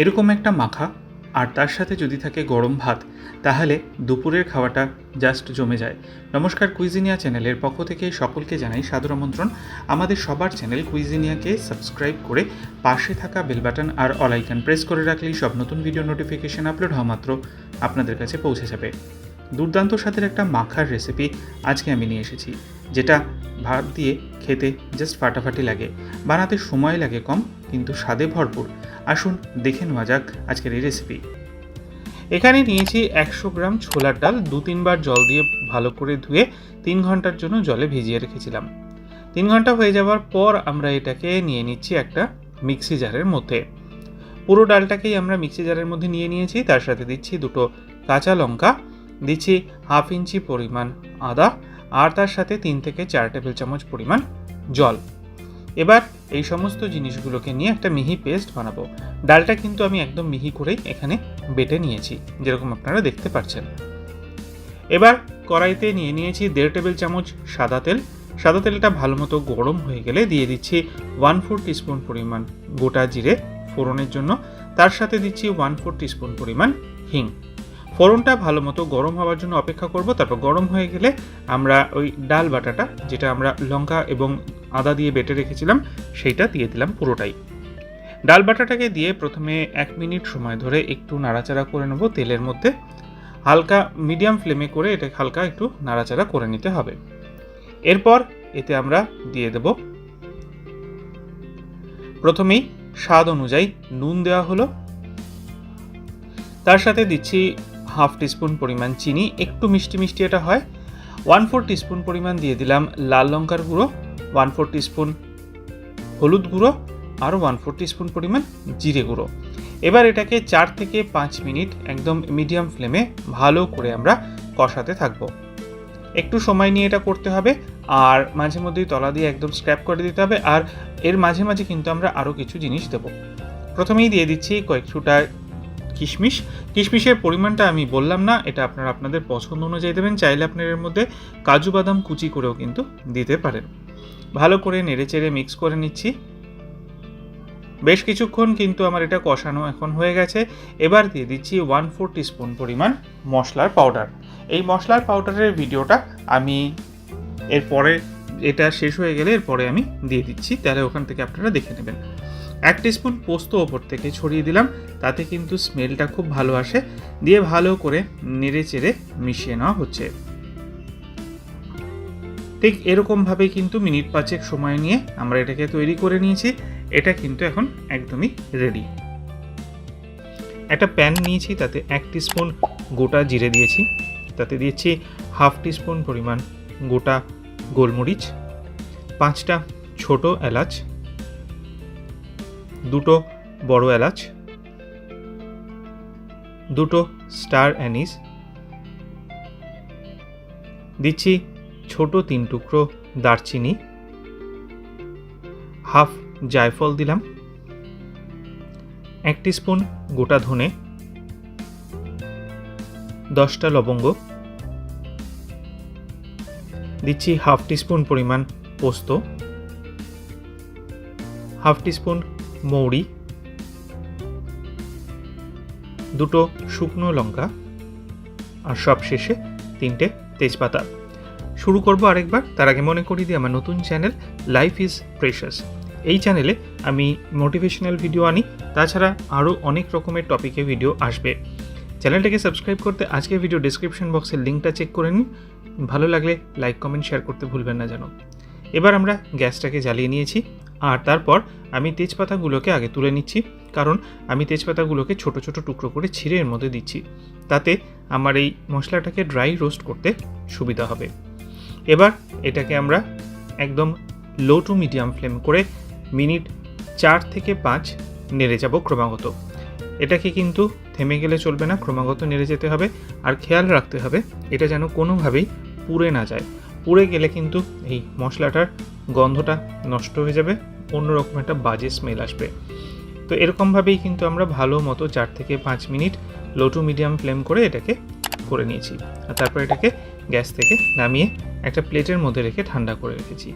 এরকম একটা মাখা আর তার সাথে যদি থাকে গরম ভাত, তাহলে দুপুরের খাওয়াটা জাস্ট জমে যায়। নমস্কার, কুইজিনিয়া চ্যানেলের পক্ষ থেকে সকলকে জানাই সাদর আমন্ত্রণ। আমাদের সবার চ্যানেল কুইজিনিয়াকে সাবস্ক্রাইব করে পাশে থাকা বেল বাটন আর অল আইকন প্রেস করে রাখলেই সব নতুন ভিডিও নোটিফিকেশন আপলোড হওয়া মাত্র আপনাদের কাছে পৌঁছে যাবে। দুর্দান্ত স্বাদের একটা মাখার রেসিপি আজকে আমি নিয়ে এসেছি, যেটা ভাত দিয়ে খেতে জাস্ট ফাটাফাটি লাগে। বানাতে সময় লাগে কম, কিন্তু স্বাদে ভরপুর। আসুন দেখে নেওয়া যাক আজকের এই রেসিপি। এখানে নিয়েছি 100 গ্রাম ছোলার ডাল। 2-3 বার জল দিয়ে ভালো করে ধুয়ে 3 ঘন্টার জন্য জলে ভিজিয়ে রেখেছিলাম। 3 ঘন্টা হয়ে যাওয়ার পর আমরা এটাকে নিয়ে নিচ্ছি একটা মিক্সি জারের মধ্যে। পুরো ডালটাকেই আমরা মিক্সি জারের মধ্যে নিয়ে নিয়েছি। তার সাথে দিচ্ছি 2টো কাঁচা লঙ্কা, দিচ্ছি 1/2 ইঞ্চি পরিমাণ আদা, আর তার সাথে 3 থেকে 4 টেবিল চামচ পরিমাণ জল। এবার এই সমস্ত জিনিসগুলোকে নিয়ে একটা মিহি পেস্ট বানাবো। ডালটা কিন্তু আমি একদম মিহি করেই এখানে বেটে নিয়েছি, যেরকম আপনারা দেখতে পাচ্ছেন। এবার কড়াইতে নিয়ে নিয়েছি 1.5 টেবিল চামচ সাদা তেল। সাদা তেলটা ভালো মতো গরম হয়ে গেলে দিয়ে দিচ্ছি 1/4 টিস্পুন পরিমাণ গোটা জিরে ফোড়নের জন্য। তার সাথে দিচ্ছি 1/4 টিস্পুন পরিমাণ হিং। ফোড়নটা ভালো মতো গরম হওয়ার জন্য অপেক্ষা করব। তারপর গরম হয়ে গেলে আমরা ওই ডাল বাটাটা, যেটা আমরা লঙ্কা এবং আদা দিয়ে বেটে রেখেছিলাম, সেইটা দিয়ে দিলাম পুরোটাই। ডাল বাটাটাকে দিয়ে প্রথমে 1 মিনিট সময় ধরে একটু নাড়াচাড়া করে নেব তেলের মধ্যে। হালকা মিডিয়াম ফ্লেমে করে এটা হালকা একটু নাড়াচাড়া করে নিতে হবে। এরপর এতে আমরা দিয়ে দেব প্রথমেই স্বাদ অনুযায়ী নুন দেওয়া হলো। তার সাথে দিচ্ছি 1/2 টিস্পুন পরিমাণ চিনি, একটু মিষ্টি মিষ্টি এটা হয়। 1/4 টিস্পুন পরিমাণ দিয়ে দিলাম লাল লঙ্কার গুঁড়ো, 1/4 টিস্পুন হলুদ গুঁড়ো, আর 1/4 টিস্পুন পরিমাণ জিরে গুঁড়ো। এবার এটাকে 4 থেকে 5 মিনিট একদম মিডিয়াম ফ্লেমে ভালো করে আমরা কষাতে থাকবো। একটু সময় নিয়ে এটা করতে হবে, আর মাঝে মধ্যেই তলা দিয়ে একদম স্ক্র্যাপ করে দিতে হবে। আর এর মাঝে মাঝে কিন্তু আমরা আরও কিছু জিনিস দেবো। প্রথমেই দিয়ে দিচ্ছি কয়েকটা কিশমিশ। কিশমিশের পরিমাণটা আমি বললাম না, এটা আপনারা আপনাদের পছন্দ অনুযায়ী দেবেন। চাইলে আপনার এর মধ্যে কাজু বাদাম কুচি করেও কিন্তু দিতে পারেন। ভালো করে নেড়েচেড়ে মিক্স করে নিচ্ছি। বেশ কিছুক্ষণ কিন্তু আমার এটা কষানো এখন হয়ে গেছে। এবার দিয়ে দিচ্ছি 1/4 টিস্পুন পরিমাণ মশলার পাউডার। এই মশলার পাউডারের ভিডিওটা আমি এরপরে, এটা শেষ হয়ে গেলে এরপরে আমি দিয়ে দিচ্ছি, তাহলে ওখান থেকে আপনারা দেখে নেবেন। 1 টিস্পুন পোস্ত ওপর থেকে ছড়িয়ে দিলাম, তাতে কিন্তু স্মেলটা খুব ভালো আসে। দিয়ে ভালো করে নেড়ে চেড়ে মিশিয়ে নেওয়া হচ্ছে। ঠিক এরকমভাবেই কিন্তু মিনিট 5 সময় নিয়ে আমরা এটাকে তৈরি করে নিয়েছি। এটা কিন্তু এখন একদমই রেডি। একটা প্যান নিয়েছি, তাতে 1 টিস্পুন গোটা জিরে দিয়েছি, তাতে দিয়েছি 1/2 টিস্পুন পরিমাণ গোটা গোলমরিচ, 5টা ছোট এলাচ, 2টো বড় এলাচ, 2টো স্টার অ্যানিস, দিচ্ছি ছোট 3 টুকরো দারচিনি, 1/2 জায়ফল দিলাম, 1 টিস্পুন গোটা ধনে, 10টা লবঙ্গ, দিচ্ছি 1/2 টিস্পুন পরিমাণ পোস্ত, 1/2 টিস্পুন মৌরি, 2টো শুকনো লঙ্কা, আর সবশেষে 3টে তেজপাতা। শুরু করব আরেকবার। তার আগে মনে করিয়ে দিই, আমার নতুন চ্যানেল লাইফ ইজ প্রেশাস। এই চ্যানেলে আমি মোটিভেশনাল ভিডিও আনি, তাছাড়া আরও অনেক রকমের টপিকে ভিডিও আসবে। চ্যানেলটাকে সাবস্ক্রাইব করতে আজকের ভিডিও ডেসক্রিপশন বক্সের লিঙ্কটা চেক করে নিন। ভালো লাগলে লাইক কমেন্ট শেয়ার করতে ভুলবেন না যেন। এবার আমরা গ্যাসটাকে জ্বালিয়ে নিয়েছি, আর তারপর আমি তেজপাতাগুলোকে আগে তুলে নিচ্ছি, কারণ আমি তেজপাতাগুলোকে ছোট ছোট টুকরো করে ছিঁড়ে এর মধ্যে দিচ্ছি, তাতে আমার এই মশলাটাকে ড্রাই রোস্ট করতে সুবিধা হবে। এবার এটাকে আমরা একদম লো টু মিডিয়াম ফ্লেম করে মিনিট 4 থেকে 5 নেড়ে যাব ক্রমাগত। এটাকে কিন্তু থেমে গেলে চলবে না, ক্রমাগত নেড়ে যেতে হবে। আর খেয়াল রাখতে হবে এটা যেন কোনোভাবেই পুড়ে না যায়। পুড়ে গেলে কিন্তু এই মশলাটার গন্ধটা নষ্ট হয়ে যাবে, অন্যরকম একটা বাজে স্মেল আসবে। তো এরকমভাবেই কিন্তু আমরা ভালো মতো 4 থেকে 5 minute low to medium flame করে এটাকে করে নিয়েছি। আর তারপর এটাকে গ্যাস থেকে নামিয়ে একটা প্লেটের মধ্যে রেখে ঠান্ডা করে রেখেছি।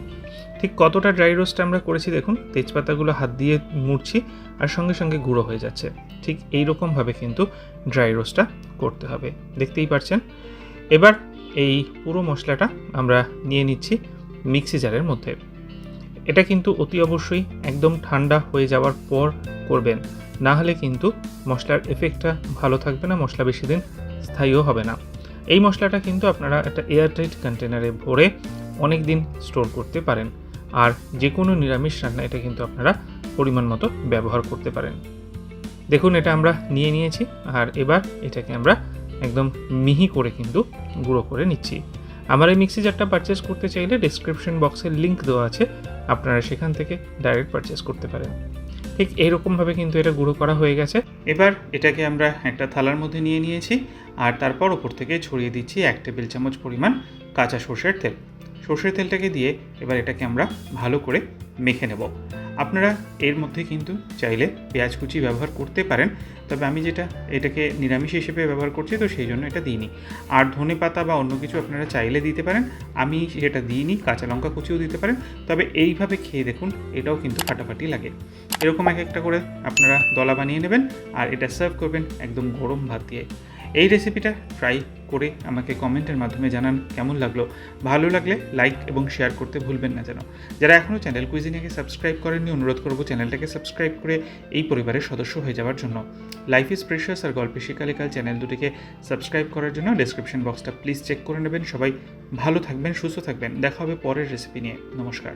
ঠিক কতটা ড্রাই রোস্ট আমরা করেছি দেখুন, তেজপাতাগুলো হাত দিয়ে মুড়ছি আর সঙ্গে সঙ্গে গুঁড়ো হয়ে যাচ্ছে। ঠিক এই রকমভাবে কিন্তু ড্রাই রোস্টটা করতে হবে, দেখতেই পাচ্ছেন। এবার এই পুরো মশলাটা আমরা নিয়ে নিচ্ছি মিক্সি জারের মধ্যে। এটা কিন্তু অতি অবশ্যই একদম ঠান্ডা হয়ে যাওয়ার পর করবেন, না হলে কিন্তু মশলার এফেক্টটা ভালো থাকবে না, মশলা বেশি দিন স্থায়ীও হবে না। এই মশলাটা কিন্তু আপনারা একটা এয়ারটাইট কন্টেনারে ভরে অনেক দিন স্টোর করতে পারেন, আর যে কোনো নিরামিষ রান্না এটা কিন্তু আপনারা পরিমাণ মতো ব্যবহার করতে পারেন। দেখুন এটা আমরা নিয়ে নিয়েছি, আর এবার এটাকে আমরা একদম মিহি করে কিন্তু গুঁড়ো করে নিচ্ছি। আমার এই মিক্সি জারটা পারচেস করতে চাইলে ডেসক্রিপশন বক্সে লিঙ্ক দেওয়া আছে, আপনারা সেখান থেকে ডাইরেক্ট পারচেস করতে পারেন। ঠিক এইরকমভাবে কিন্তু এটা গুঁড়ো করা হয়ে গেছে। এবার এটাকে আমরা একটা থালার মধ্যে নিয়ে নিয়েছি, আর তারপর ওপর থেকে ছড়িয়ে দিচ্ছি 1 টেবিল চামচ পরিমাণ কাঁচা সর্ষের তেল। সর্ষের তেলটাকে দিয়ে এবার এটাকে আমরা ভালো করে মেখে নেব। আপনারা এর মধ্যে কিন্তু চাইলে পেঁয়াজ কুচি ব্যবহার করতে পারেন, তবে আমি এটাকে নিরামিষ হিসেবে ব্যবহার করছি, তো সেই জন্য এটা দিইনি। আর ধনে পাতা বা অন্য কিছু আপনারা চাইলে দিতে পারেন, আমি সেটা দিইনি। কাঁচা লঙ্কা কুচিও দিতে পারেন, তবে এইভাবে খেয়ে দেখুন, এটাও কিন্তু ফাটাফাটি লাগে। এরকম এক একটা করে আপনারা দলা বানিয়ে নেবেন, আর এটা সার্ভ করবেন একদম গরম ভাত দিয়ে। এই রেসিপিটা ট্রাই করে আমাকে কমেন্টের মাধ্যমে জানান কেমন লাগলো। ভালো লাগলে লাইক এবং শেয়ার করতে ভুলবেন না যেন। যারা এখনও চ্যানেল কুইজিনিয়াকে সাবস্ক্রাইব করেননি, অনুরোধ করব চ্যানেলটাকে সাবস্ক্রাইব করে এই পরিবারের সদস্য হয়ে যাওয়ার জন্য। লাইফ ইজ প্রেশাস আর গল্পে শিকালিকাল চ্যানেল দুটিকে সাবস্ক্রাইব করার জন্য ডেসক্রিপশন বক্সটা প্লিজ চেক করে নেবেন। সবাই ভালো থাকবেন, সুস্থ থাকবেন। দেখা হবে পরের রেসিপি নিয়ে। নমস্কার।